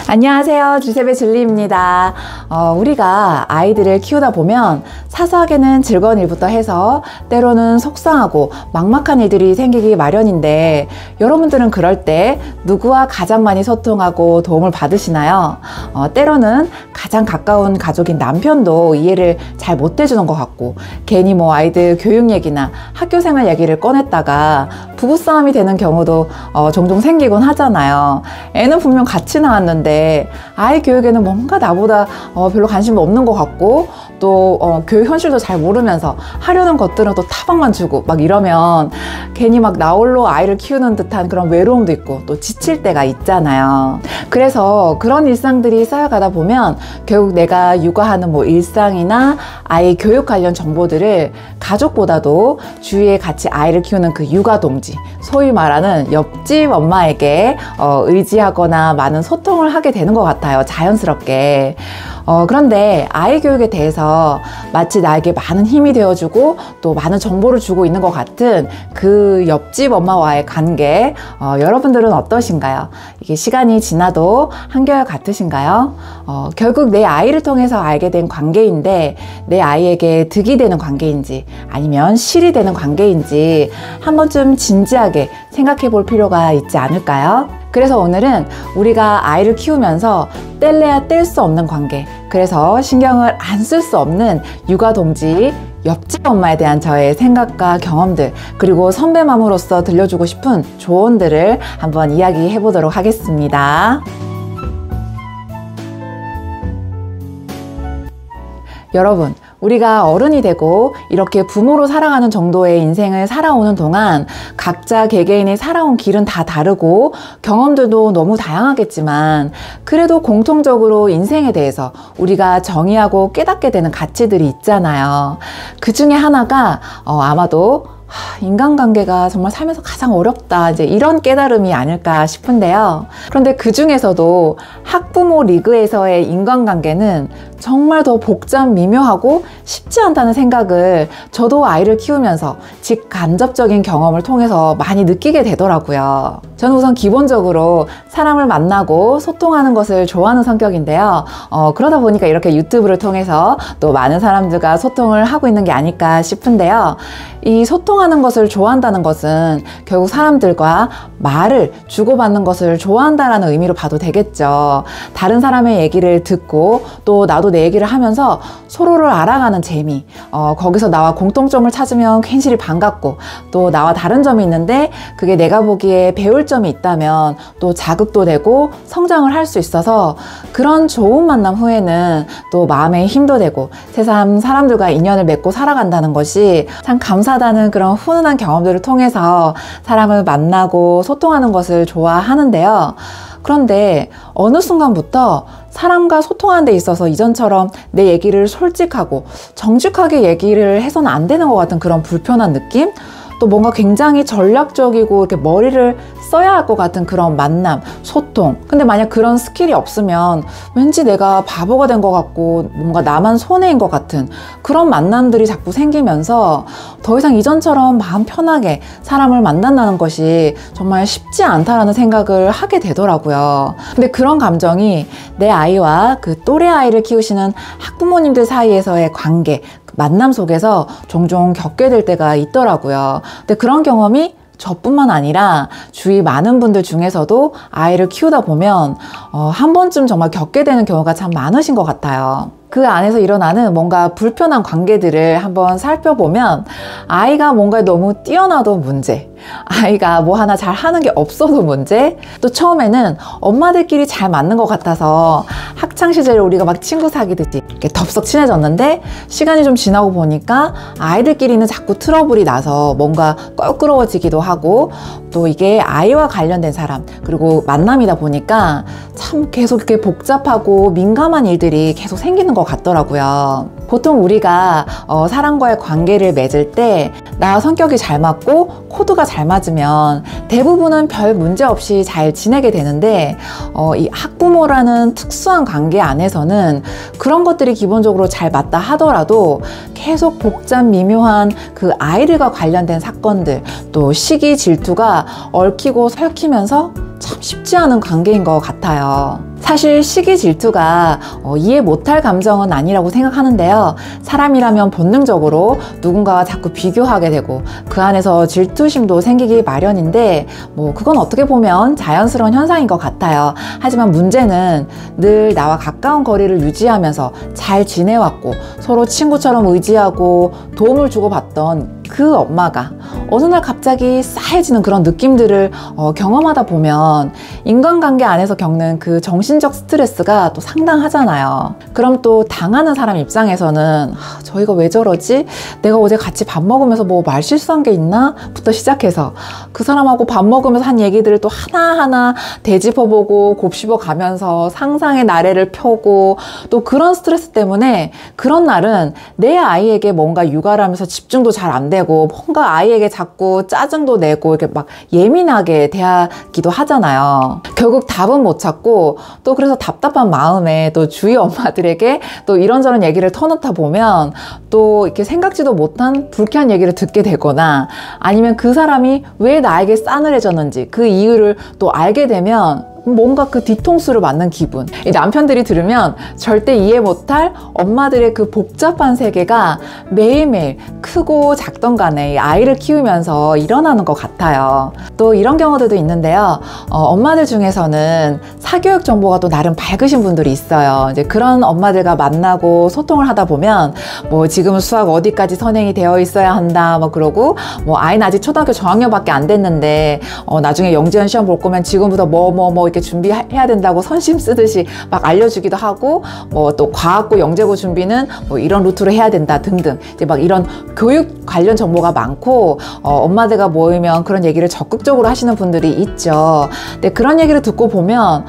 안녕하세요. 주셉의 줄리입니다. 우리가 아이들을 키우다 보면 사소하게는 즐거운 일부터 해서 때로는 속상하고 막막한 일들이 생기기 마련인데, 여러분들은 그럴 때 누구와 가장 많이 소통하고 도움을 받으시나요? 때로는 가장 가까운 가족인 남편도 이해를 잘 못 해주는 것 같고, 괜히 아이들 교육 얘기나 학교 생활 얘기를 꺼냈다가 부부싸움이 되는 경우도 종종 생기곤 하잖아요. 애는 분명 같이 나왔는데 아이 교육에는 뭔가 나보다 별로 관심도 없는 것 같고, 또 교육 현실도 잘 모르면서 하려는 것들은 또 타박만 주고 막 이러면 괜히 나 홀로 아이를 키우는 듯한 그런 외로움도 있고 또 지칠 때가 있잖아요. 그래서 그런 일상들이 쌓여가다 보면 결국 내가 육아하는 일상이나 아이 교육 관련 정보들을 가족보다도 주위에 같이 아이를 키우는 그 육아 동지, 소위 말하는 옆집 엄마에게 의지하거나 많은 소통을 하게 되는 것 같아요, 자연스럽게. 그런데 아이 교육에 대해서 마치 나에게 많은 힘이 되어주고 또 많은 정보를 주고 있는 것 같은 그 옆집 엄마와의 관계, 여러분들은 어떠신가요? 이게 시간이 지나도 한결 같으신가요? 결국 내 아이를 통해서 알게 된 관계인데, 내 아이에게 득이 되는 관계인지 아니면 실이 되는 관계인지 한 번쯤 진지하게 생각해 볼 필요가 있지 않을까요? 그래서 오늘은 우리가 아이를 키우면서 뗄래야 뗄 수 없는 관계, 그래서 신경을 안 쓸 수 없는 육아 동지, 옆집 엄마에 대한 저의 생각과 경험들, 그리고 선배맘으로서 들려주고 싶은 조언들을 한번 이야기해 보도록 하겠습니다. 여러분, 우리가 어른이 되고 이렇게 부모로 살아가는 정도의 인생을 살아오는 동안 각자 개개인이 살아온 길은 다 다르고 경험들도 너무 다양하겠지만, 그래도 공통적으로 인생에 대해서 우리가 정의하고 깨닫게 되는 가치들이 있잖아요. 그 중에 하나가 아마도 인간관계가 정말 살면서 가장 어렵다, 이제 이런 깨달음이 아닐까 싶은데요. 그런데 그 중에서도 학부모 리그에서의 인간관계는 정말 더 복잡 미묘하고 쉽지 않다는 생각을 저도 아이를 키우면서 직간접적인 경험을 통해서 많이 느끼게 되더라고요. 저는 우선 기본적으로 사람을 만나고 소통하는 것을 좋아하는 성격인데요. 그러다 보니까 이렇게 유튜브를 통해서 또 많은 사람들과 소통을 하고 있는 게 아닐까 싶은데요. 이 소통하는 것을 좋아한다는 것은 결국 사람들과 말을 주고받는 것을 좋아한다는 의미로 봐도 되겠죠. 다른 사람의 얘기를 듣고 또 나도 내 얘기를 하면서 서로를 알아가는 재미, 거기서 나와 공통점을 찾으면 괜시리 반갑고, 또 나와 다른 점이 있는데 그게 내가 보기에 배울 점이 있다면 또 자극도 되고 성장을 할 수 있어서, 그런 좋은 만남 후에는 또 마음에 힘도 되고 세상 사람들과 인연을 맺고 살아간다는 것이 참 감사하다는 그런 훈훈한 경험들을 통해서 사람을 만나고 소통하는 것을 좋아하는데요. 그런데 어느 순간부터 사람과 소통하는 데 있어서 이전처럼 내 얘기를 솔직하고 정직하게 얘기를 해서는 안 되는 것 같은 그런 불편한 느낌? 또 뭔가 굉장히 전략적이고 이렇게 머리를 써야 할 것 같은 그런 만남, 소통. 근데 만약 그런 스킬이 없으면 왠지 내가 바보가 된 것 같고 뭔가 나만 손해인 것 같은 그런 만남들이 자꾸 생기면서 더 이상 이전처럼 마음 편하게 사람을 만난다는 것이 정말 쉽지 않다라는 생각을 하게 되더라고요. 근데 그런 감정이 내 아이와 그 또래 아이를 키우시는 학부모님들 사이에서의 관계, 만남 속에서 종종 겪게 될 때가 있더라고요. 근데 그런 경험이 저뿐만 아니라 주위 많은 분들 중에서도 아이를 키우다 보면 한 번쯤 정말 겪게 되는 경우가 참 많으신 것 같아요. 그 안에서 일어나는 뭔가 불편한 관계들을 한번 살펴보면, 아이가 뭔가 너무 뛰어나도 문제, 아이가 뭐 하나 잘 하는 게 없어도 문제, 또 처음에는 엄마들끼리 잘 맞는 것 같아서 학창시절에 우리가 막 친구 사귀듯이 이렇게 덥석 친해졌는데, 시간이 좀 지나고 보니까 아이들끼리는 자꾸 트러블이 나서 뭔가 껄끄러워지기도 하고, 또 이게 아이와 관련된 사람 그리고 만남이다 보니까 참 계속 이렇게 복잡하고 민감한 일들이 계속 생기는 것 같더라고요. 보통 우리가 사람과의 관계를 맺을 때 나 성격이 잘 맞고 코드가 잘 맞으면 대부분은 별 문제 없이 잘 지내게 되는데, 이 학부모라는 특수한 관계 안에서는 그런 것들이 기본적으로 잘 맞다 하더라도 계속 복잡 미묘한 그 아이들과 관련된 사건들, 또 시기 질투가 얽히고 설키면서 참 쉽지 않은 관계인 것 같아요. 사실 시기 질투가 이해 못할 감정은 아니라고 생각하는데요. 사람이라면 본능적으로 누군가와 자꾸 비교하게 되고 그 안에서 질투심도 생기기 마련인데 그건 어떻게 보면 자연스러운 현상인 것 같아요. 하지만 문제는 늘 나와 가까운 거리를 유지하면서 잘 지내왔고 서로 친구처럼 의지하고 도움을 주고받던 그 엄마가 어느 날 갑자기 싸해지는 그런 느낌들을 경험하다 보면 인간관계 안에서 겪는 그 정신적 스트레스가 또 상당하잖아요. 그럼 또 당하는 사람 입장에서는 저희가 왜 저러지? 내가 어제 같이 밥 먹으면서 말 실수한 게 있나? 부터 시작해서 그 사람하고 밥 먹으면서 한 얘기들을 또 하나하나 되짚어보고 곱씹어 가면서 상상의 나래를 펴고 또 그런 스트레스 때문에 그런 날은 내 아이에게 뭔가 육아를 하면서 집중도 잘 안 되고 뭔가 아이에게 자꾸 짜증도 내고 이렇게 막 예민하게 대하기도 하잖아요. 결국 답은 못 찾고 또 그래서 답답한 마음에 또 주위 엄마들에게 또 이런저런 얘기를 터놓다 보면 또 이렇게 생각지도 못한 불쾌한 얘기를 듣게 되거나 아니면 그 사람이 왜 나에게 싸늘해졌는지 그 이유를 또 알게 되면 뭔가 그 뒤통수를 맞는 기분. 이 남편들이 들으면 절대 이해 못할 엄마들의 그 복잡한 세계가 매일매일 크고 작던 간에 이 아이를 키우면서 일어나는 것 같아요. 또 이런 경우들도 있는데요. 엄마들 중에서는 사교육 정보가 또 나름 밝으신 분들이 있어요. 이제 그런 엄마들과 만나고 소통을 하다 보면 지금은 수학 어디까지 선행이 되어 있어야 한다 그러고 아이는 아직 초등학교 저학년밖에 안 됐는데 나중에 영재원 시험 볼 거면 지금부터 이렇게 준비해야 된다고 선심 쓰듯이 막 알려주기도 하고 또 과학고 영재고 준비는 이런 루트로 해야 된다 등등 이제 막 이런 교육 관련 정보가 많고 엄마들과 모이면 그런 얘기를 적극적으로 하시는 분들이 있죠. 근데 그런 얘기를 듣고 보면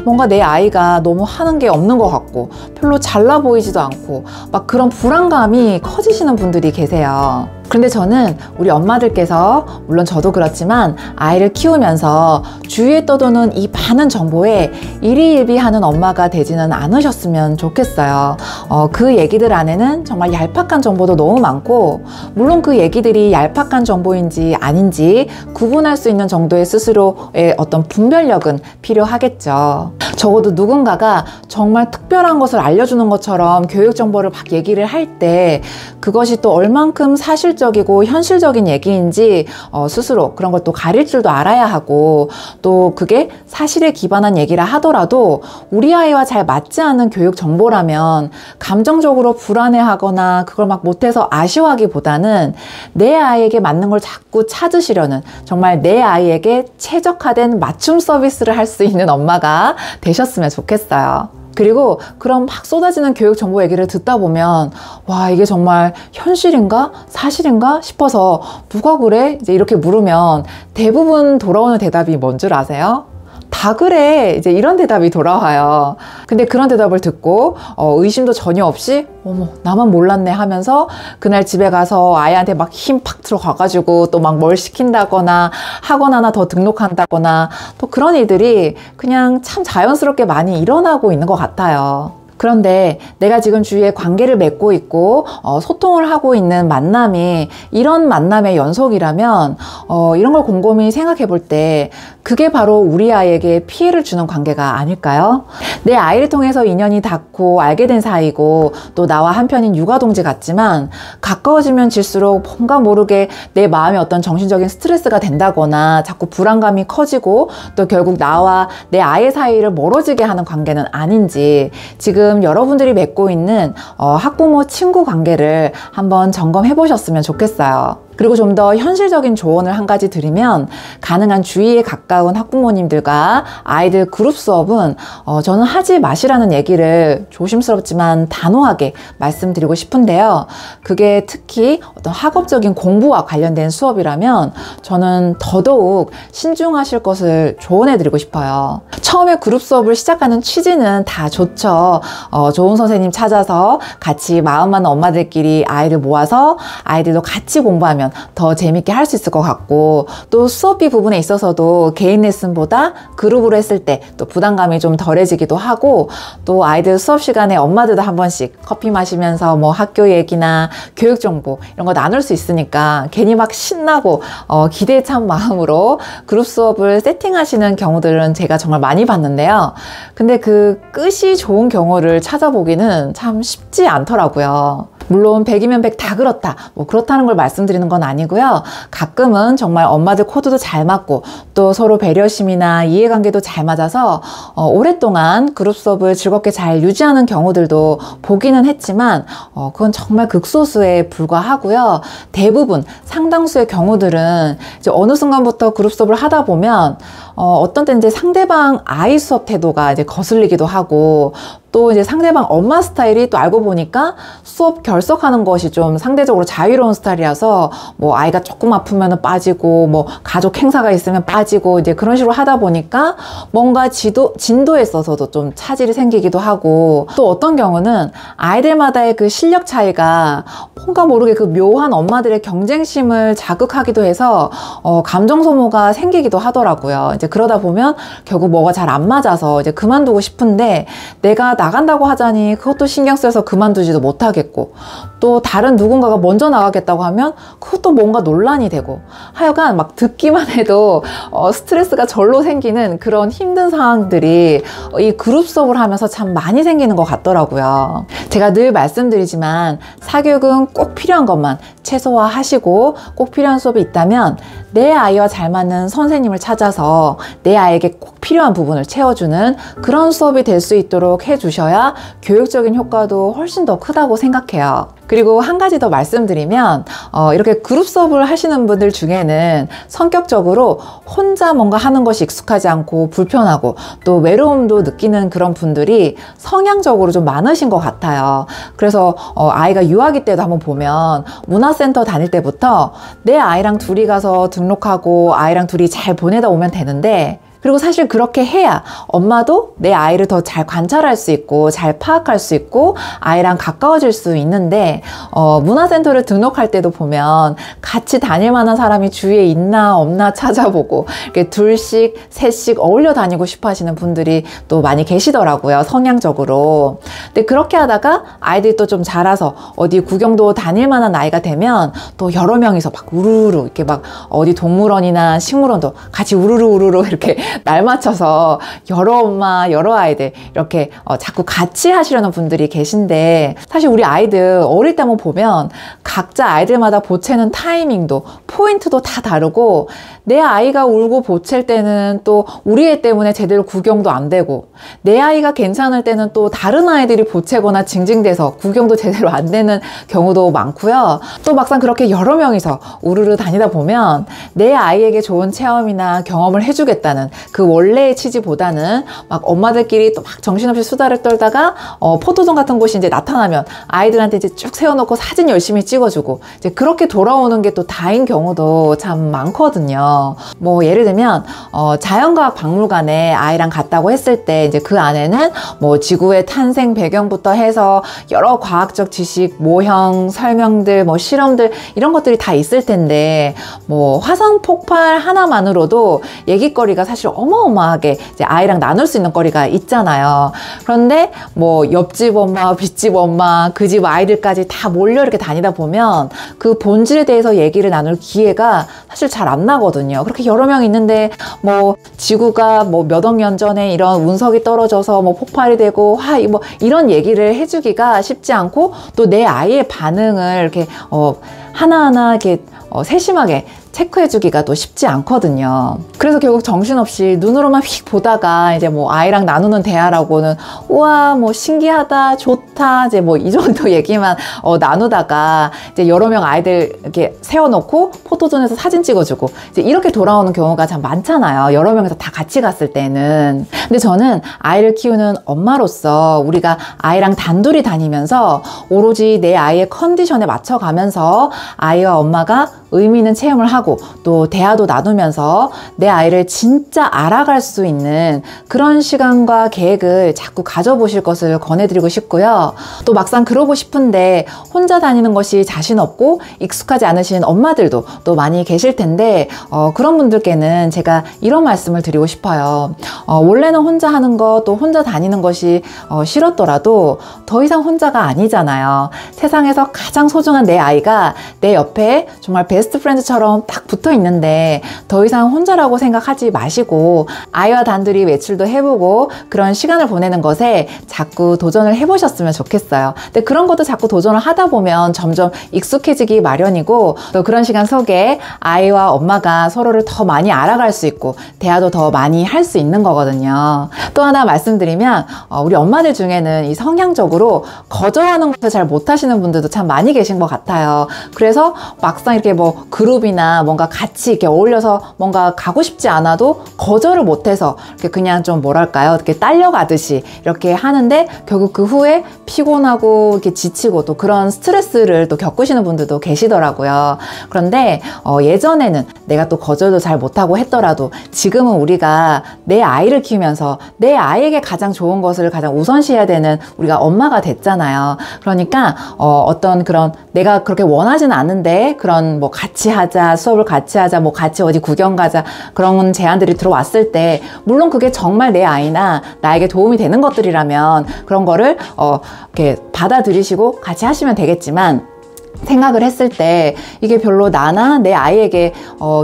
뭔가 내 아이가 너무 하는 게 없는 것 같고 별로 잘나 보이지도 않고 막 그런 불안감이 커지시는 분들이 계세요. 그런데 저는 우리 엄마들께서 물론 저도 그렇지만 아이를 키우면서 주위에 떠도는 이 많은 정보에 일희일비하는 엄마가 되지는 않으셨으면 좋겠어요. 그 얘기들 안에는 정말 얄팍한 정보도 너무 많고 물론 그 얘기들이 얄팍한 정보인지 아닌지 구분할 수 있는 정도의 스스로의 어떤 분별력은 필요하겠죠. 적어도 누군가가 정말 특별한 것을 알려주는 것처럼 교육 정보를 막 얘기를 할 때 그것이 또 얼만큼 사실적이고 현실적인 얘기인지 스스로 그런 것도 가릴 줄도 알아야 하고 또 그게 사실에 기반한 얘기라 하더라도 우리 아이와 잘 맞지 않는 교육 정보라면 감정적으로 불안해하거나 그걸 막 못해서 아쉬워하기보다는 내 아이에게 맞는 걸 자꾸 찾으시려는 정말 내 아이에게 최적화된 맞춤 서비스를 할 수 있는 엄마가 되셨으면 좋겠어요. 그리고 그런 막 쏟아지는 교육 정보 얘기를 듣다 보면 와 이게 정말 현실인가 사실인가 싶어서 누가 그래? 이제 이렇게 물으면 대부분 돌아오는 대답이 뭔 줄 아세요? 다 그래 이제 이런 대답이 돌아와요. 근데 그런 대답을 듣고 의심도 전혀 없이 어머 나만 몰랐네 하면서 그날 집에 가서 아이한테 막 힘 팍 들어가가지고 또 막 뭘 시킨다거나 학원 하나 더 등록한다거나 또 그런 일들이 그냥 참 자연스럽게 많이 일어나고 있는 것 같아요. 그런데 내가 지금 주위에 관계를 맺고 있고 소통을 하고 있는 만남이 이런 만남의 연속이라면 이런 걸 곰곰이 생각해 볼 때 그게 바로 우리 아이에게 피해를 주는 관계가 아닐까요? 내 아이를 통해서 인연이 닿고 알게 된 사이고 또 나와 한편인 육아동지 같지만 가까워지면 질수록 뭔가 모르게 내 마음에 어떤 정신적인 스트레스가 된다거나 자꾸 불안감이 커지고 또 결국 나와 내 아이 사이를 멀어지게 하는 관계는 아닌지 지금 여러분들이 맺고 있는 학부모 친구 관계를 한번 점검해 보셨으면 좋겠어요. 그리고 좀 더 현실적인 조언을 한 가지 드리면 가능한 주위에 가까운 학부모님들과 아이들 그룹 수업은 저는 하지 마시라는 얘기를 조심스럽지만 단호하게 말씀드리고 싶은데요. 그게 특히 어떤 학업적인 공부와 관련된 수업이라면 저는 더더욱 신중하실 것을 조언해 드리고 싶어요. 처음에 그룹 수업을 시작하는 취지는 다 좋죠. 좋은 선생님 찾아서 같이 마음 맞는 엄마들끼리 아이를 모아서 아이들도 같이 공부하면 있으면 더 재밌게 할 수 있을 것 같고, 또 수업비 부분에 있어서도 개인 레슨보다 그룹으로 했을 때 또 부담감이 좀 덜해지기도 하고, 또 아이들 수업 시간에 엄마들도 한 번씩 커피 마시면서 뭐 학교 얘기나 교육 정보 이런 거 나눌 수 있으니까 괜히 막 신나고 기대에 찬 마음으로 그룹 수업을 세팅하시는 경우들은 제가 정말 많이 봤는데요. 근데 그 끝이 좋은 경우를 찾아보기는 참 쉽지 않더라고요. 물론 100이면 100 다 그렇다, 뭐 그렇다는 걸 말씀드리는 건 아니고요. 가끔은 정말 엄마들 코드도 잘 맞고 또 서로 배려심이나 이해관계도 잘 맞아서 오랫동안 그룹 수업을 즐겁게 잘 유지하는 경우들도 보기는 했지만 그건 정말 극소수에 불과하고요. 대부분 상당수의 경우들은 이제 어느 순간부터 그룹 수업을 하다 보면 어떤 때는 이제 상대방 아이 수업 태도가 이제 거슬리기도 하고, 또 이제 상대방 엄마 스타일이 또 알고 보니까 수업 결석하는 것이 좀 상대적으로 자유로운 스타일이라서 뭐 아이가 조금 아프면 빠지고 뭐 가족 행사가 있으면 빠지고 이제 그런 식으로 하다 보니까 뭔가 진도에 있어서도 좀 차질이 생기기도 하고, 또 어떤 경우는 아이들마다의 그 실력 차이가 뭔가 모르게 그 묘한 엄마들의 경쟁심을 자극하기도 해서 감정 소모가 생기기도 하더라고요. 이제 그러다 보면 결국 뭐가 잘 안 맞아서 이제 그만두고 싶은데, 내가 나간다고 하자니 그것도 신경 쓰여서 그만두지도 못하겠고, 또 다른 누군가가 먼저 나가겠다고 하면 그것도 뭔가 논란이 되고, 하여간 막 듣기만 해도 스트레스가 절로 생기는 그런 힘든 상황들이 이 그룹 수업을 하면서 참 많이 생기는 것 같더라고요. 제가 늘 말씀드리지만 사교육은 꼭 필요한 것만 최소화하시고, 꼭 필요한 수업이 있다면 내 아이와 잘 맞는 선생님을 찾아서 내 아이에게 꼭 필요한 부분을 채워주는 그런 수업이 될 수 있도록 해주셔야 교육적인 효과도 훨씬 더 크다고 생각해요. 그리고 한 가지 더 말씀드리면 이렇게 그룹 수업을 하시는 분들 중에는 성격적으로 혼자 뭔가 하는 것이 익숙하지 않고 불편하고 또 외로움도 느끼는 그런 분들이 성향적으로 좀 많으신 것 같아요. 그래서 아이가 유아기 때도 한번 보면 문화센터 다닐 때부터 내 아이랑 둘이 가서 등록하고 아이랑 둘이 잘 보내다 오면 되는데, 그리고 사실 그렇게 해야 엄마도 내 아이를 더 잘 관찰할 수 있고 잘 파악할 수 있고 아이랑 가까워질 수 있는데, 문화센터를 등록할 때도 보면 같이 다닐 만한 사람이 주위에 있나 없나 찾아보고 이렇게 둘씩 셋씩 어울려 다니고 싶어 하시는 분들이 또 많이 계시더라고요, 성향적으로. 근데 그렇게 하다가 아이들이 또 좀 자라서 어디 구경도 다닐 만한 나이가 되면 또 여러 명이서 막 우르르 이렇게 막 어디 동물원이나 식물원도 같이 우르르 이렇게 날 맞춰서 여러 엄마 여러 아이들 이렇게 자꾸 같이 하시려는 분들이 계신데, 사실 우리 아이들 어릴 때 한번 보면 각자 아이들마다 보채는 타이밍도 포인트도 다 다르고, 내 아이가 울고 보챌 때는 또 우리 애 때문에 제대로 구경도 안 되고, 내 아이가 괜찮을 때는 또 다른 아이들이 보채거나 징징대서 구경도 제대로 안 되는 경우도 많고요. 또 막상 그렇게 여러 명이서 우르르 다니다 보면 내 아이에게 좋은 체험이나 경험을 해주겠다는 그 원래의 취지보다는 막 엄마들끼리 또 막 정신없이 수다를 떨다가 포토존 같은 곳이 이제 나타나면 아이들한테 이제 쭉 세워놓고 사진 열심히 찍어주고 이제 그렇게 돌아오는 게 또 다인 경우도 참 많거든요. 뭐 예를 들면 자연과학 박물관에 아이랑 갔다고 했을 때 이제 그 안에는 뭐 지구의 탄생 배경부터 해서 여러 과학적 지식, 모형, 설명들, 뭐 실험들 이런 것들이 다 있을 텐데, 뭐 화성 폭발 하나만으로도 얘기거리가 사실 어마어마하게 이제 아이랑 나눌 수 있는 거리가 있잖아요. 그런데 뭐 옆집 엄마, 뒷집 엄마, 그 집 아이들까지 다 몰려 이렇게 다니다 보면 그 본질에 대해서 얘기를 나눌 기회가 사실 잘 안 나거든요. 그렇게 여러 명 있는데 뭐 지구가 뭐 몇 억 년 전에 이런 운석이 떨어져서 뭐 폭발이 되고 뭐 이런 얘기를 해주기가 쉽지 않고, 또 내 아이의 반응을 이렇게 하나하나 이렇게 세심하게 체크해주기가 또 쉽지 않거든요. 그래서 결국 정신없이 눈으로만 휙 보다가 이제 뭐 아이랑 나누는 대화라고는 우와 뭐 신기하다 좋다 이제 뭐 이 정도 얘기만 나누다가 이제 여러 명 아이들 이렇게 세워놓고 포토존에서 사진 찍어주고 이제 이렇게 돌아오는 경우가 참 많잖아요, 여러 명이서 다 같이 갔을 때는. 근데 저는 아이를 키우는 엄마로서 우리가 아이랑 단둘이 다니면서 오로지 내 아이의 컨디션에 맞춰가면서 아이와 엄마가 의미 있는 체험을 하고 또 대화도 나누면서 내 아이를 진짜 알아갈 수 있는 그런 시간과 계획을 자꾸 가져보실 것을 권해드리고 싶고요. 또 막상 그러고 싶은데 혼자 다니는 것이 자신 없고 익숙하지 않으신 엄마들도 또 많이 계실 텐데 그런 분들께는 제가 이런 말씀을 드리고 싶어요. 원래는 혼자 하는 것, 또 혼자 다니는 것이 싫었더라도 더 이상 혼자가 아니잖아요. 세상에서 가장 소중한 내 아이가 내 옆에 정말 베스트 프렌드처럼 딱 붙어 있는데 더 이상 혼자라고 생각하지 마시고 아이와 단둘이 외출도 해보고 그런 시간을 보내는 것에 자꾸 도전을 해보셨으면 좋겠어요. 근데 그런 것도 자꾸 도전을 하다 보면 점점 익숙해지기 마련이고 또 그런 시간 속에 아이와 엄마가 서로를 더 많이 알아갈 수 있고 대화도 더 많이 할 수 있는 거거든요. 또 하나 말씀드리면 우리 엄마들 중에는 이 성향적으로 거절하는 것을 잘 못하시는 분들도 참 많이 계신 것 같아요. 그래서 막상 이렇게 뭐 그룹이나 뭔가 같이 이렇게 어울려서 뭔가 가고 싶지 않아도 거절을 못해서 이렇게 그냥 좀 뭐랄까요, 이렇게 딸려가듯이 이렇게 하는데 결국 그 후에 피곤하고 이렇게 지치고 또 그런 스트레스를 또 겪으시는 분들도 계시더라고요. 그런데 예전에는 내가 또 거절도 잘 못하고 했더라도 지금은 우리가 내 아이를 키우면서 내 아이에게 가장 좋은 것을 가장 우선시해야 되는 우리가 엄마가 됐잖아요. 그러니까 어떤 그런 내가 그렇게 원하지는 않는데 그런 뭐 같이 하자, 수업을 같이 하자, 뭐 같이 어디 구경 가자 그런 제안들이 들어왔을 때 물론 그게 정말 내 아이나 나에게 도움이 되는 것들이라면 그런 거를 이렇게 받아들이시고 같이 하시면 되겠지만 생각을 했을 때 이게 별로 나나 내 아이에게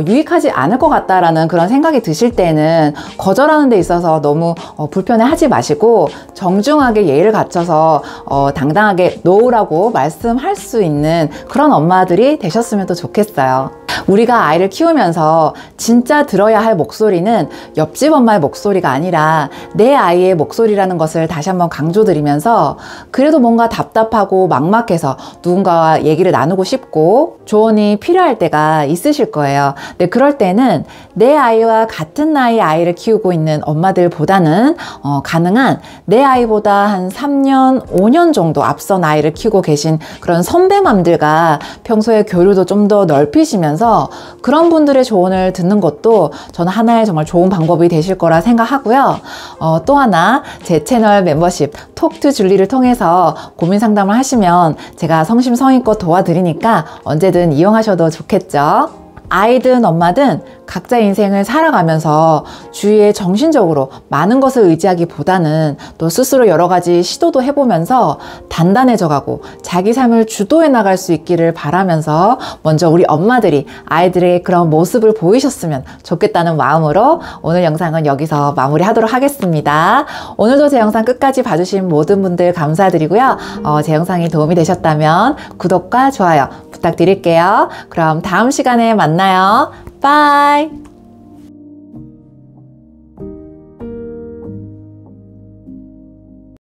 유익하지 않을 것 같다라는 그런 생각이 드실 때는 거절하는 데 있어서 너무 불편해하지 마시고 정중하게 예의를 갖춰서 당당하게 노라고 말씀할 수 있는 그런 엄마들이 되셨으면 또 좋겠어요. 우리가 아이를 키우면서 진짜 들어야 할 목소리는 옆집 엄마의 목소리가 아니라 내 아이의 목소리라는 것을 다시 한번 강조드리면서 그래도 뭔가 답답하고 막막해서 누군가와 얘기를 나누고 싶고 조언이 필요할 때가 있으실 거예요. 근데 그럴 때는 내 아이와 같은 나이의 아이를 키우고 있는 엄마들보다는 가능한 내 아이보다 한 3년, 5년 정도 앞선 아이를 키우고 계신 그런 선배맘들과 평소에 교류도 좀 더 넓히시면서 그런 분들의 조언을 듣는 것도 저는 하나의 정말 좋은 방법이 되실 거라 생각하고요. 또 하나 제 채널 멤버십 톡투 줄리를 통해서 고민 상담을 하시면 제가 성심성의껏 도와드리니까 언제든 이용하셔도 좋겠죠. 아이든 엄마든 각자 인생을 살아가면서 주위에 정신적으로 많은 것을 의지하기보다는 또 스스로 여러 가지 시도도 해보면서 단단해져 가고 자기 삶을 주도해 나갈 수 있기를 바라면서 먼저 우리 엄마들이 아이들의 그런 모습을 보이셨으면 좋겠다는 마음으로 오늘 영상은 여기서 마무리하도록 하겠습니다. 오늘도 제 영상 끝까지 봐주신 모든 분들 감사드리고요. 제 영상이 도움이 되셨다면 구독과 좋아요 부탁드릴게요. 그럼 다음 시간에 만나요. 바이.